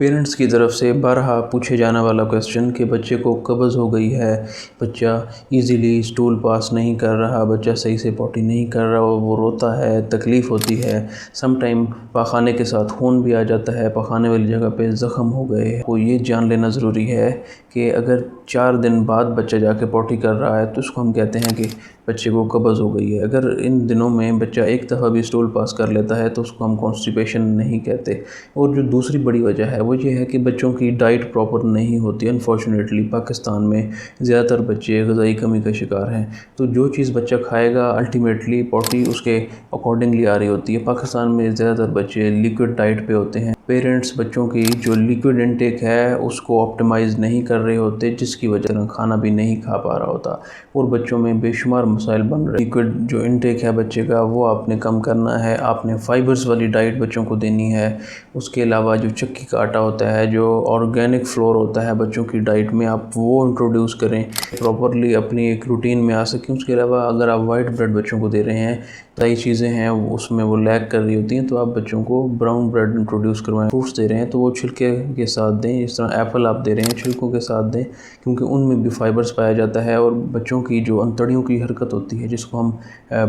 Parents کی طرف سے بارہا پوچھے جانے والا کویسچن کہ بچے کو قبض ہو گئی ہے، بچہ ایزیلی سٹول پاس نہیں کر رہا، بچہ صحیح سے پوٹی نہیں کر رہا، وہ روتا ہے، تکلیف ہوتی ہے، سم ٹائم پاخانے کے ساتھ خون بھی آ جاتا ہے، پاخانے والی جگہ پہ زخم ہو گئے کو یہ جان لینا ضروری ہے کہ اگر 4 دن بعد بچہ جا کے پوٹی کر رہا ہے تو اس کو ہم کہتے ہیں کہ بچے کو قبض ہو گئی ہے۔ اگر ان دنوں میں بچہ ایک دفعہ بھی سٹول پاس کر لیتا ہے تو اس کو ہم کانسٹیپیشن نہیں کہتے۔ اور جو دوسری بڑی وجہ ہے وہ یہ ہے کہ بچوں کی ڈائٹ پراپر نہیں ہوتی۔ انفارچونیٹلی پاکستان میں زیادہ تر بچے غذائی کمی کا شکار ہیں، تو جو چیز بچہ کھائے گا الٹیمیٹلی پوٹی اس کے اکارڈنگلی آ رہی ہوتی ہے۔ پاکستان میں زیادہ تر بچے لیکوڈ ڈائٹ پہ ہوتے ہیں، پیرنٹس بچوں کی جو لیکوڈ انٹیک ہے اس کو آپٹیمائز نہیں کر رہے ہوتے، جس کی وجہ سے کھانا بھی نہیں کھا پا رہا ہوتا اور بچوں میں بے شمار مسائل بن رہے ہیں۔ لیکوڈ جو انٹیک ہے بچے کا وہ آپ نے کم کرنا ہے، آپ نے فائبرز والی ڈائٹ بچوں کو دینی ہے۔ اس کے علاوہ جو چکی کا آٹا ہوتا ہے، جو آرگینک فلور ہوتا ہے بچوں کی ڈائٹ میں، آپ وہ انٹروڈیوس کریں پراپرلی اپنی ایک روٹین میں آ سکیں۔ اس کے علاوہ اگر آپ وائٹ بریڈ بچوں کو دے رہے ہیں، کئی چیزیں ہیں اس میں وہ لیک کر رہی ہوتی ہیں، تو آپ بچوں کو براؤن بریڈ انٹروڈیوس کروائیں۔ فروٹس دے رہے ہیں تو وہ چھلکے کے ساتھ دیں، اس طرح ایپل آپ دے رہے ہیں چھلکوں کے ساتھ دیں، کیونکہ ان میں بھی فائبرز پایا جاتا ہے اور بچوں کی جو انتڑیوں کی حرکت ہوتی ہے جس کو ہم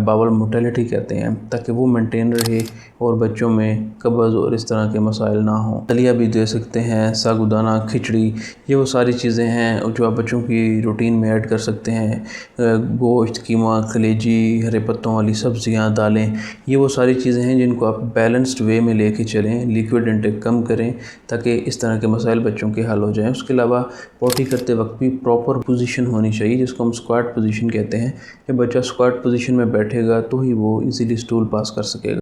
باول موٹیلٹی کہتے ہیں، تاکہ وہ مینٹین رہے اور بچوں میں قبض اور اس طرح کے مسائل نہ ہوں۔ دلیا بھی دے سکتے ہیں، ساگودانہ کھچڑی، یہ وہ ساری چیزیں ہیں جو آپ بچوں کی روٹین میں ایڈ کر سکتے ہیں۔ گوشت، قیمہ، کلیجی، ہرے پتوں والی سبزیاں، دالیں، یہ وہ ساری چیزیں ہیں جن کو آپ بیلنسڈ وے میں لے کے چلیں، لیکوڈ انٹیک کم کریں تاکہ اس طرح کے مسائل بچوں کے حل ہو جائیں۔ اس کے علاوہ پوٹی کرتے وقت بھی پراپر پوزیشن ہونی چاہیے جس کو ہم اسکواٹ پوزیشن کہتے ہیں۔ جب بچہ اسکواٹ پوزیشن میں بیٹھے گا تو ہی وہ ایزیلی سٹول پاس کر سکے گا۔